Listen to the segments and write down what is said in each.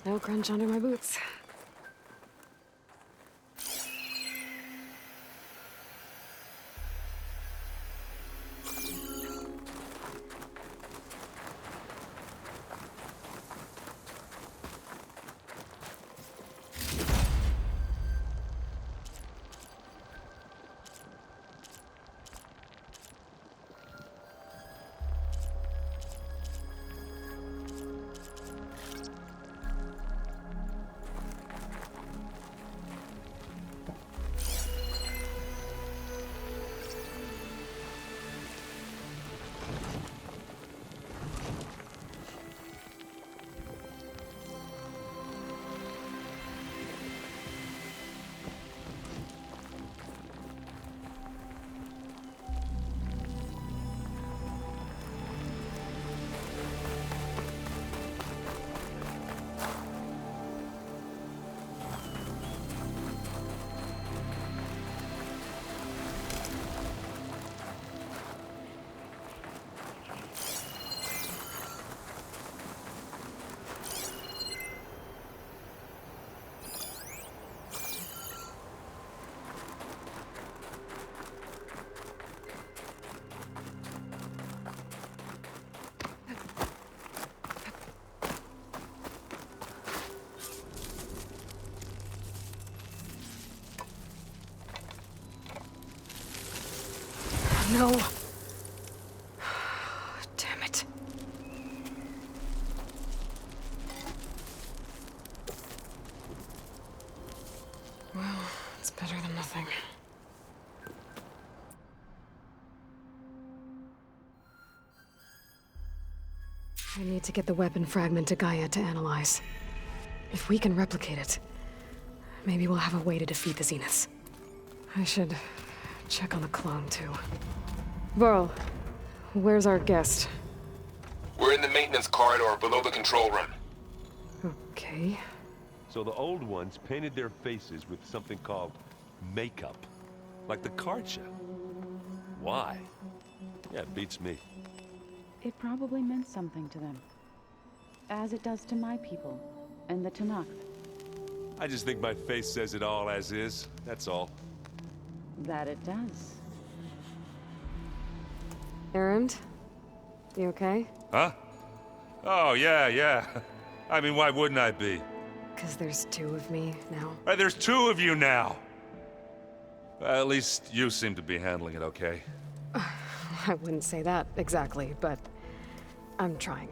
Snow crunch under my boots. No. Damn it. Well, it's better than nothing. I need to get the weapon fragment to Gaia to analyze. If we can replicate it, maybe we'll have a way to defeat the Zeniths. I should check on the clone, too. Varl, where's our guest? We're in the maintenance corridor below the control room. Okay. So the old ones painted their faces with something called makeup. Like the card show. Why? Yeah, it beats me. It probably meant something to them. As it does to my people, and the Tenakth. I just think my face says it all as is, that's all. That it does. Erend? You okay? Huh? Oh, yeah. I mean, why wouldn't I be? 'Cause there's two of me now. There's two of you now! At least you seem to be handling it okay. I wouldn't say that exactly, but I'm trying.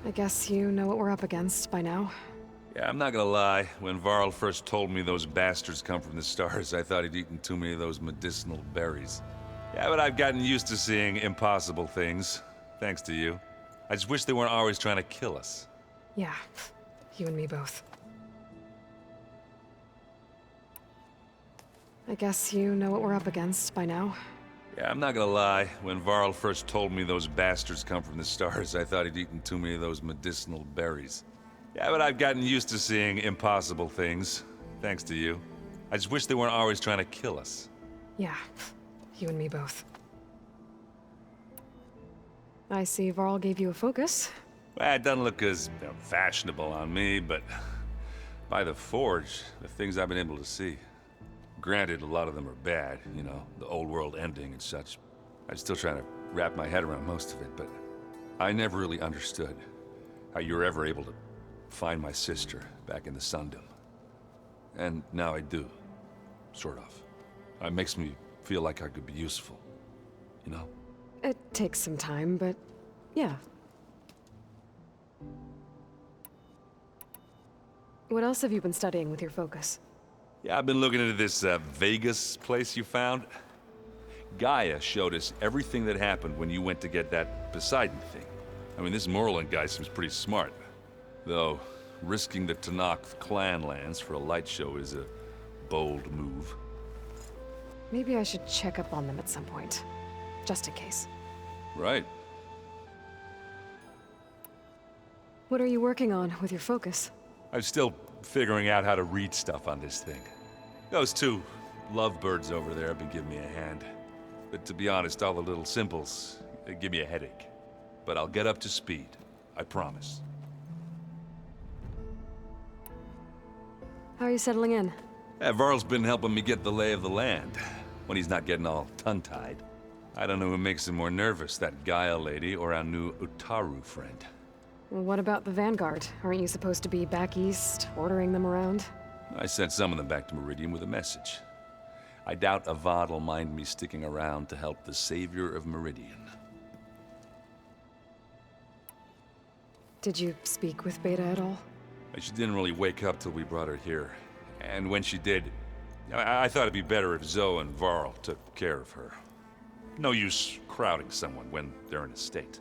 I guess you know what we're up against by now. Yeah, I'm not gonna lie. When Varl first told me those bastards come from the stars, I thought he'd eaten too many of those medicinal berries. Yeah, but I've gotten used to seeing impossible things, thanks to you. I just wish they weren't always trying to kill us. Yeah, you and me both. I guess you know what we're up against by now. Yeah, I'm not gonna lie. When Varl first told me those bastards come from the stars, I thought he'd eaten too many of those medicinal berries. Yeah, but I've gotten used to seeing impossible things, thanks to you. I just wish they weren't always trying to kill us. Yeah, you and me both. I see Varl gave you a focus. Well, it doesn't look as fashionable on me, but by the Forge, the things I've been able to see. Granted, a lot of them are bad, you know, the old world ending and such. I'm still trying to wrap my head around most of it, but I never really understood how you were ever able to find my sister back in the Sundom. And now I do, sort of. It makes me feel like I could be useful, you know? It takes some time, but yeah. What else have you been studying with your focus? Yeah, I've been looking into this Vegas place you found. Gaia showed us everything that happened when you went to get that Poseidon thing. I mean, this Morlund guy seems pretty smart. Though, risking the Tenakth clan lands for a light show is a bold move. Maybe I should check up on them at some point. Just in case. Right. What are you working on with your focus? I'm still figuring out how to read stuff on this thing. Those two lovebirds over there have been giving me a hand. But to be honest, all the little symbols, they give me a headache. But I'll get up to speed. I promise. How are you settling in? Varl's been helping me get the lay of the land, when he's not getting all tongue-tied. I don't know who makes him more nervous, that Gaia lady or our new Utaru friend. Well, what about the Vanguard? Aren't you supposed to be back east, ordering them around? I sent some of them back to Meridian with a message. I doubt Avad will mind me sticking around to help the savior of Meridian. Did you speak with Beta at all? She didn't really wake up till we brought her here. And when she did, I thought it'd be better if Zoe and Varl took care of her. No use crowding someone when they're in a state.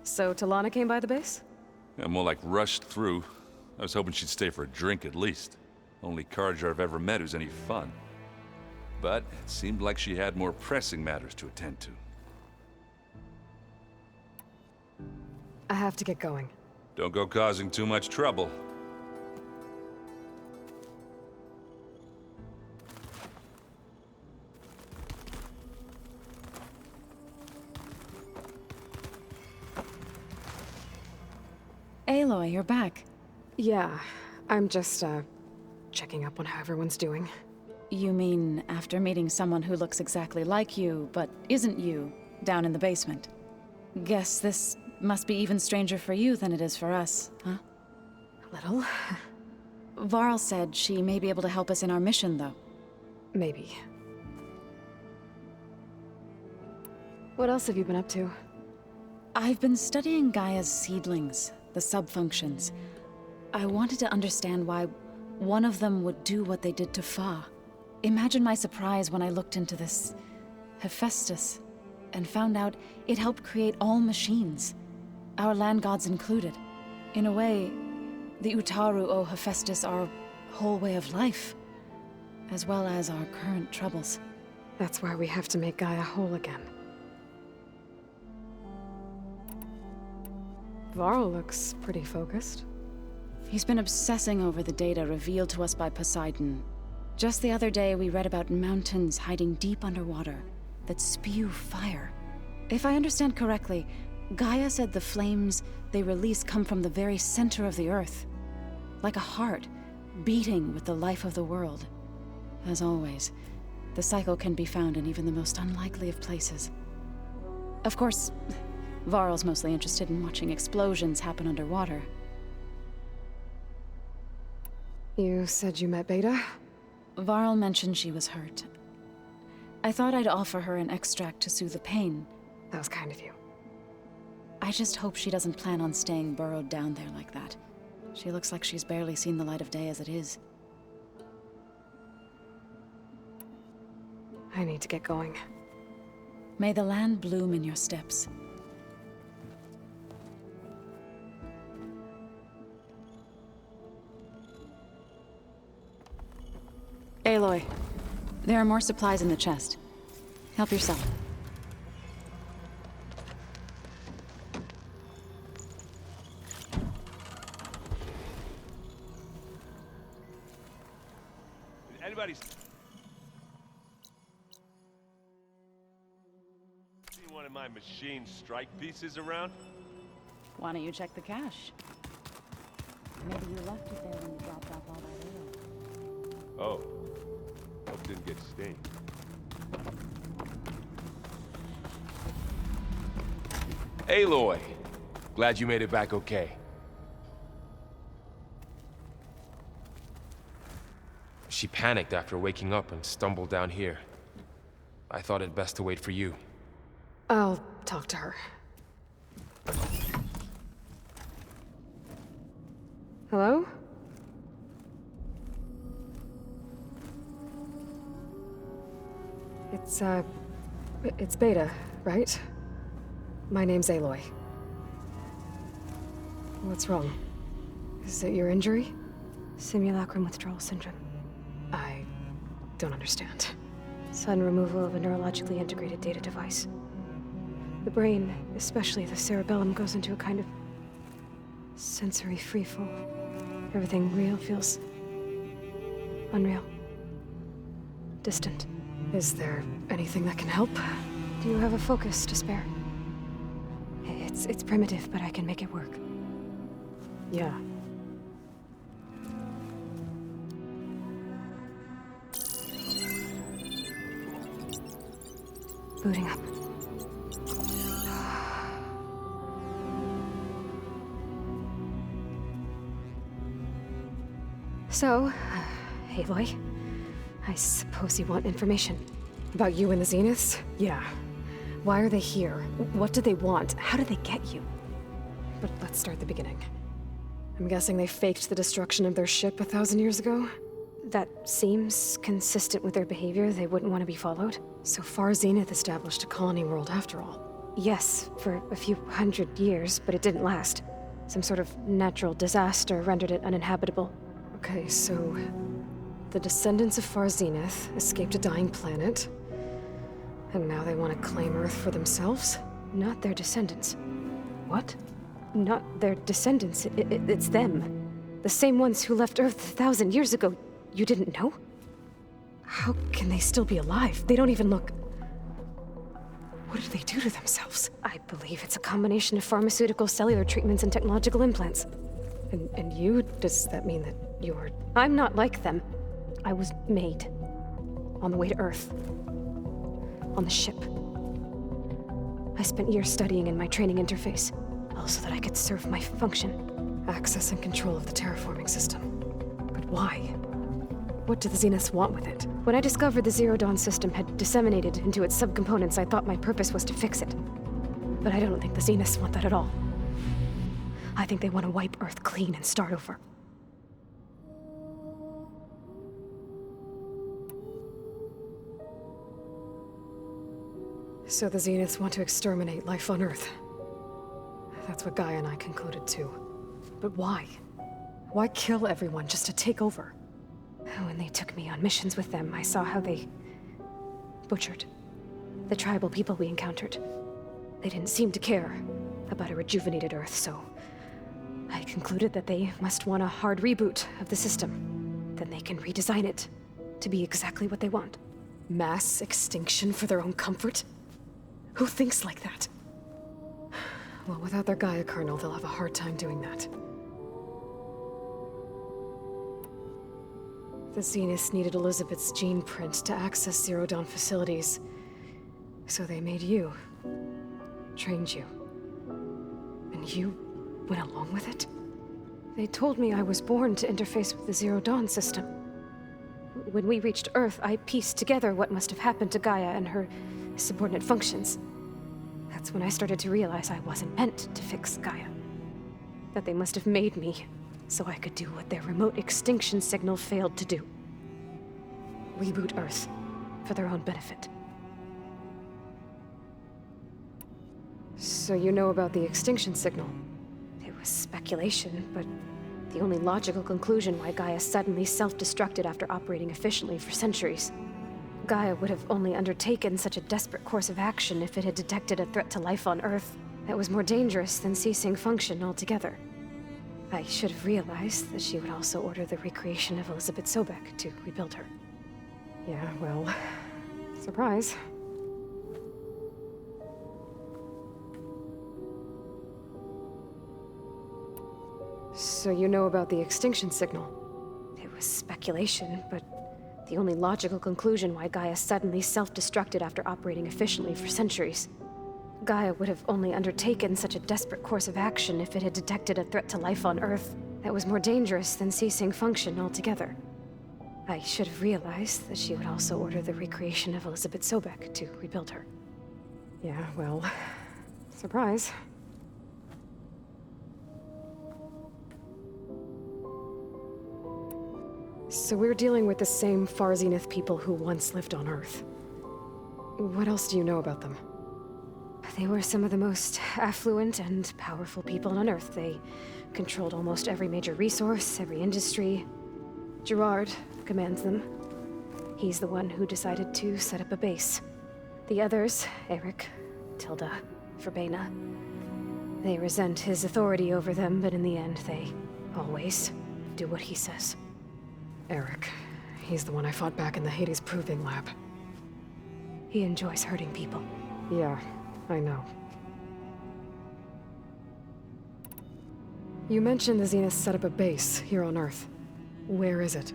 So Talana came by the base? Yeah, more like rushed through. I was hoping she'd stay for a drink at least. Only Carja I've ever met who's any fun. But it seemed like she had more pressing matters to attend to. I have to get going. Don't go causing too much trouble. Aloy, you're back. Yeah, I'm just, checking up on how everyone's doing. You mean after meeting someone who looks exactly like you, but isn't you, down in the basement? Guess this must be even stranger for you than it is for us, huh? A little. Varl said she may be able to help us in our mission, though. Maybe. What else have you been up to? I've been studying Gaia's seedlings, the subfunctions. I wanted to understand why one of them would do what they did to Fa. Imagine my surprise when I looked into this Hephaestus and found out it helped create all machines, our land gods included. In a way, the Utaru owe Hephaestus our whole way of life, as well as our current troubles. That's why we have to make Gaia whole again. Varl looks pretty focused. He's been obsessing over the data revealed to us by Poseidon. Just the other day, we read about mountains hiding deep underwater that spew fire. If I understand correctly, Gaia said the flames they release come from the very center of the Earth. Like a heart, beating with the life of the world. As always, the cycle can be found in even the most unlikely of places. Of course, Varl's mostly interested in watching explosions happen underwater. You said you met Beta? Varl mentioned she was hurt. I thought I'd offer her an extract to soothe the pain. That was kind of you. I just hope she doesn't plan on staying burrowed down there like that. She looks like she's barely seen the light of day as it is. I need to get going. May the land bloom in your steps. Aloy, there are more supplies in the chest. Help yourself. Anybody see one of my machine strike pieces around? Why don't you check the cache? Maybe you left it there when you dropped off all that ale. Oh. Hope didn't get stained. Aloy, glad you made it back okay. She panicked after waking up and stumbled down here. I thought it best to wait for you. I'll talk to her. Hello? It's Beta, right? My name's Aloy. What's wrong? Is it your injury? Simulacrum withdrawal syndrome. I don't understand. Sudden removal of a neurologically integrated data device. The brain, especially the cerebellum, goes into a kind of sensory freefall. Everything real feels unreal. Distant. Is there anything that can help? Do you have a focus to spare? It's primitive, but I can make it work. Yeah. Booting up. So, Aloy, I suppose you want information. About you and the Zeniths? Yeah. Why are they here? What do they want? How did they get you? But let's start at the beginning. I'm guessing they faked the destruction of their ship 1,000 years ago? That seems consistent with their behavior. They wouldn't want to be followed. So far, Zenith established a colony world after all. Yes, for a few hundred years, but it didn't last. Some sort of natural disaster rendered it uninhabitable. Okay, so the descendants of Far Zenith escaped a dying planet, and now they want to claim Earth for themselves? Not their descendants. What? Not their descendants. It's them. The same ones who left Earth 1,000 years ago. You didn't know? How can they still be alive? They don't even look... What did they do to themselves? I believe it's a combination of pharmaceutical, cellular treatments, and technological implants. And you? Does that mean that you're... I'm not like them. I was made. On the way to Earth. On the ship. I spent years studying in my training interface, all so that I could serve my function. Access and control of the terraforming system. But why? What do the Zeniths want with it? When I discovered the Zero Dawn system had disseminated into its subcomponents, I thought my purpose was to fix it. But I don't think the Zeniths want that at all. I think they want to wipe Earth clean and start over. So the Zeniths want to exterminate life on Earth. That's what Gaia and I concluded too. But why? Why kill everyone just to take over? When they took me on missions with them, I saw how they butchered the tribal people we encountered. They didn't seem to care about a rejuvenated Earth, so I concluded that they must want a hard reboot of the system. Then they can redesign it to be exactly what they want. Mass extinction for their own comfort? Who thinks like that? Well, without their Gaia kernel, they'll have a hard time doing that. The Zeniths needed Elizabeth's gene print to access Zero Dawn facilities. So they made you. Trained you. And you went along with it? They told me I was born to interface with the Zero Dawn system. When we reached Earth, I pieced together what must have happened to Gaia and her subordinate functions. That's when I started to realize I wasn't meant to fix Gaia. That they must have made me so I could do what their remote extinction signal failed to do. Reboot Earth for their own benefit. So you know about the extinction signal? It was speculation, but the only logical conclusion why Gaia suddenly self-destructed after operating efficiently for centuries. Gaia would have only undertaken such a desperate course of action if it had detected a threat to life on Earth that was more dangerous than ceasing function altogether. I should have realized that she would also order the recreation of Elizabeth Sobek to rebuild her. Yeah, well, surprise. So you know about the extinction signal? It was speculation, but the only logical conclusion why Gaia suddenly self-destructed after operating efficiently for centuries. Gaia would have only undertaken such a desperate course of action if it had detected a threat to life on Earth that was more dangerous than ceasing function altogether. I should have realized that she would also order the recreation of Elizabeth Sobek to rebuild her. Yeah, well, surprise. So we're dealing with the same Far Zenith people who once lived on Earth. What else do you know about them? They were some of the most affluent and powerful people on Earth. They controlled almost every major resource, every industry. Gerard commands them. He's the one who decided to set up a base. The others, Eric, Tilda, Verbena, they resent his authority over them, but in the end, they always do what he says. Eric. He's the one I fought back in the Hades Proving Lab. He enjoys hurting people. Yeah, I know. You mentioned the Zenith set up a base here on Earth. Where is it?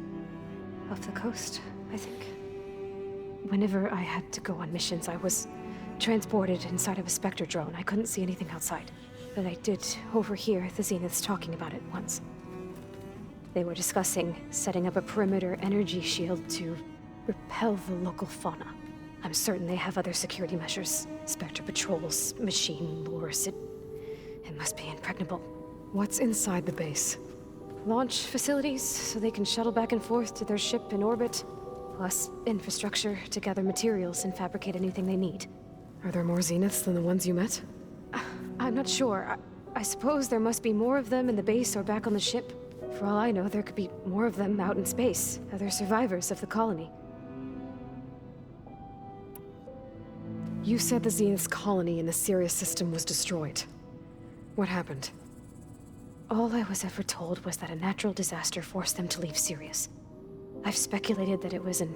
Off the coast, I think. Whenever I had to go on missions, I was transported inside of a Spectre drone. I couldn't see anything outside. But I did overhear the Zeniths talking about it once. They were discussing setting up a perimeter energy shield to repel the local fauna. I'm certain they have other security measures. Spectre patrols, machine lures. It must be impregnable. What's inside the base? Launch facilities, so they can shuttle back and forth to their ship in orbit. Plus, infrastructure to gather materials and fabricate anything they need. Are there more Zeniths than the ones you met? I'm not sure. I suppose there must be more of them in the base or back on the ship. For all I know, there could be more of them out in space, other survivors of the colony. You said the Zenith's colony in the Sirius system was destroyed. What happened? All I was ever told was that a natural disaster forced them to leave Sirius. I've speculated that it was an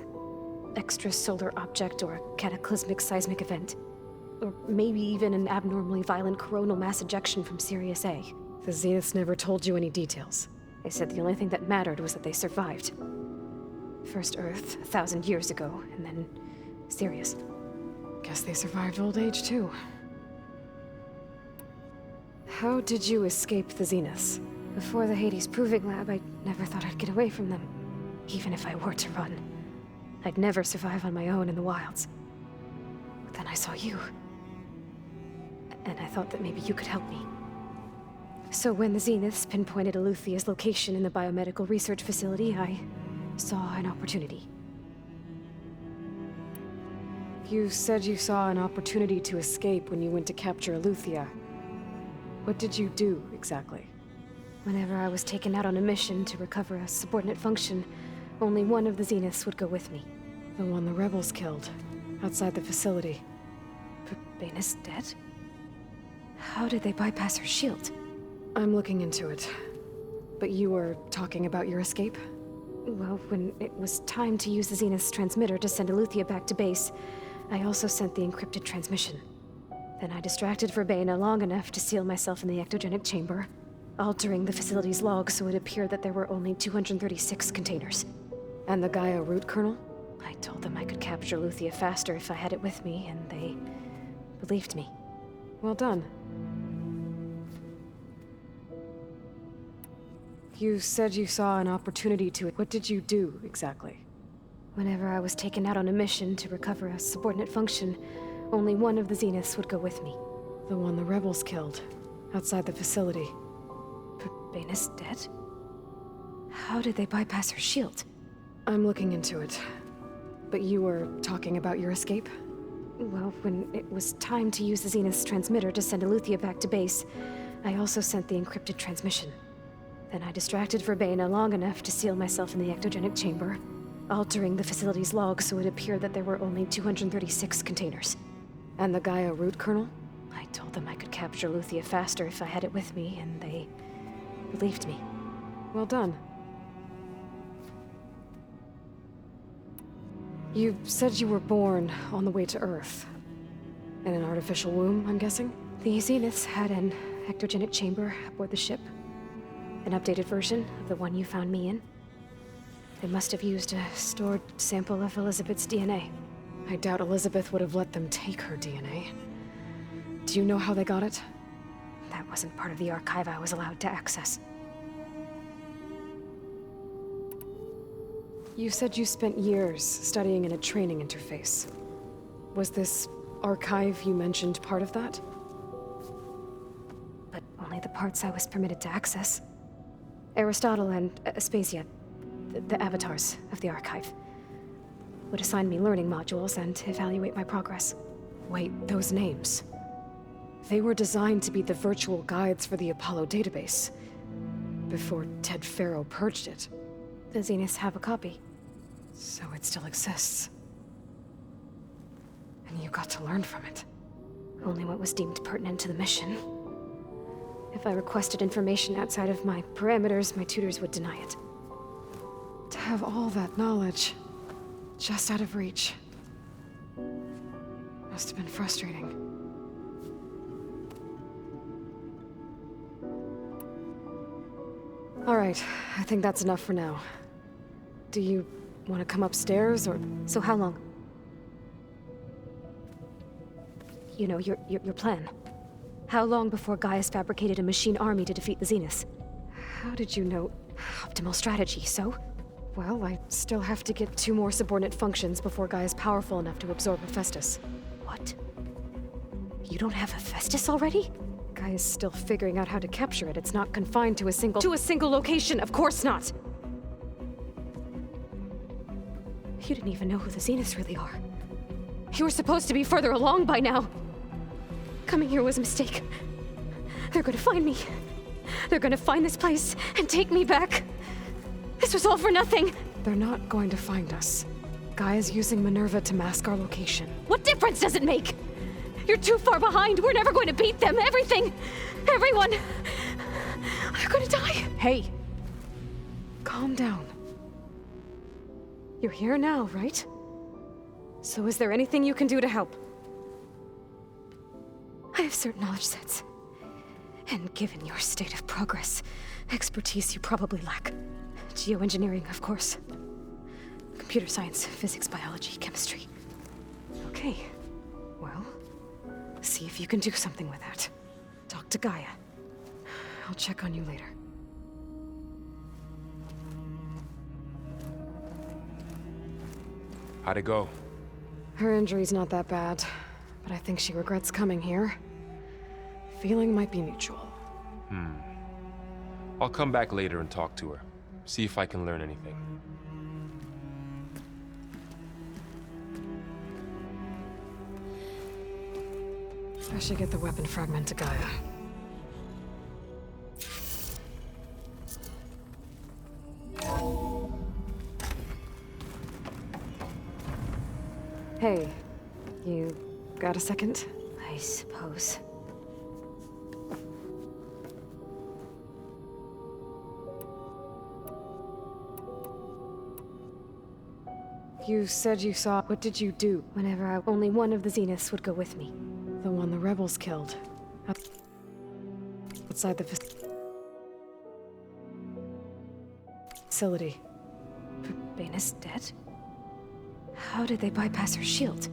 extrasolar object or a cataclysmic seismic event. Or maybe even an abnormally violent coronal mass ejection from Sirius A. The Zeniths never told you any details. They said the only thing that mattered was that they survived. First Earth, 1,000 years ago, and then Sirius. Guess they survived old age, too. How did you escape the Zeniths? Before the Hades Proving Lab, I never thought I'd get away from them. Even if I were to run. I'd never survive on my own in the wilds. But then I saw you. And I thought that maybe you could help me. So when the Zeniths pinpointed Eluthia's location in the biomedical research facility, I saw an opportunity. You said you saw an opportunity to escape when you went to capture Eluthia. What did you do, exactly? Whenever I was taken out on a mission to recover a subordinate function, only one of the Zeniths would go with me. The one the rebels killed, outside the facility. Bane's dead? How did they bypass her shield? I'm looking into it. But you were talking about your escape? Well, when it was time to use the Zenith's transmitter to send Eluthia back to base, I also sent the encrypted transmission. Then I distracted Verbena long enough to seal myself in the ectogenic chamber, altering the facility's log so it appeared that there were only 236 containers. And the Gaia root kernel? I told them I could capture Eluthia faster if I had it with me, and they believed me. Well done. You said you saw an opportunity to... What did you do, exactly? Whenever I was taken out on a mission to recover a subordinate function, only one of the Zeniths would go with me. The one the rebels killed, outside the facility. Bane's dead? How did they bypass her shield? I'm looking into it. But you were talking about your escape? Well, when it was time to use the Zenith's transmitter to send Eluthia back to base, I also sent the encrypted transmission. Then I distracted Verbena long enough to seal myself in the ectogenic chamber, altering the facility's log so it appeared that there were only 236 containers. And the Gaia root kernel? I told them I could capture Eluthia faster if I had it with me, and they believed me. Well done. You said you were born on the way to Earth. In an artificial womb, I'm guessing? The Zeniths had an ectogenic chamber aboard the ship. An updated version of the one you found me in. They must have used a stored sample of Elizabeth's DNA. I doubt Elizabeth would have let them take her DNA. Do you know how they got it? That wasn't part of the archive I was allowed to access. You said you spent years studying in a training interface. Was this archive you mentioned part of that? But only the parts I was permitted to access. Aristotle and Aspasia, the avatars of the archive, would assign me learning modules and evaluate my progress. Wait, those names. They were designed to be the virtual guides for the Apollo database, before Ted Faro purged it. The Zeniths have a copy. So it still exists. And you got to learn from it. Only what was deemed pertinent to the mission. If I requested information outside of my parameters, my tutors would deny it. To have all that knowledge, just out of reach. Must have been frustrating. All right, I think that's enough for now. Do you want to come upstairs, or...? So how long? You know, your plan. How long before Gaius fabricated a machine army to defeat the Zeniths? How did you know? Optimal strategy, so? Well, I still have to get 2 more subordinate functions before Gaia is powerful enough to absorb Hephaestus. What? You don't have Hephaestus already? Gaia's still figuring out how to capture it. It's not confined to a single location, of course not! You didn't even know who the Zeniths really are. You were supposed to be further along by now! Coming here was a mistake. They're gonna find me. They're gonna find this place and take me back. This was all for nothing. They're not going to find us. Gaia's using Minerva to mask our location. What difference does it make? You're too far behind. We're never going to beat them. Everything, everyone, are gonna die. Hey! Calm down. You're here now, right? So is there anything you can do to help? I have certain knowledge sets. And given your state of progress, expertise you probably lack. Geoengineering, of course. Computer science, physics, biology, chemistry. Okay. Well, see if you can do something with that. Talk to Gaia. I'll check on you later. How'd it go? Her injury's not that bad, but I think she regrets coming here. Feeling might be mutual. I'll come back later and talk to her. See if I can learn anything. I should get the weapon fragment to Gaia. Hey, you got a second? I suppose. You said you saw... What did you do? Whenever only one of the Zeniths would go with me. The one the rebels killed. Outside the facility. Bane's dead? How did they bypass her shield?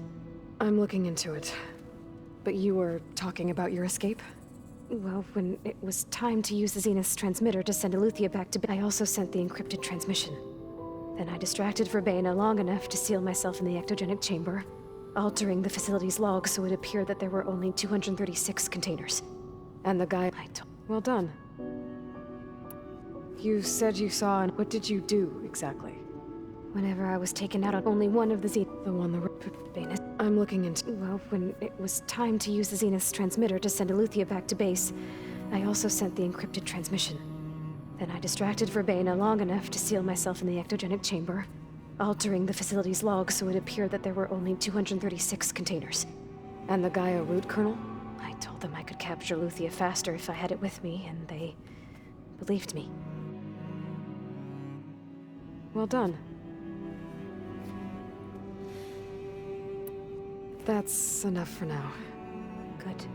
I'm looking into it. But you were talking about your escape? Well, when it was time to use the Zenith's transmitter to send Eleuthia back to I also sent the encrypted transmission. Then I distracted Verbena long enough to seal myself in the ectogenic chamber, altering the facility's log so it appeared that there were only 236 containers. And the guy... I told... Well done. You said you saw... And what did you do, exactly? Whenever I was taken out on only one of the The one the... Banis. I'm looking into... Well, when it was time to use the Zenith's transmitter to send Eleuthia back to base, I also sent the encrypted transmission. Then I distracted Verbena long enough to seal myself in the ectogenic chamber, altering the facility's log so it appeared that there were only 236 containers. And the Gaia root kernel? I told them I could capture Eleuthia faster if I had it with me, and they believed me. Well done. That's enough for now. Good.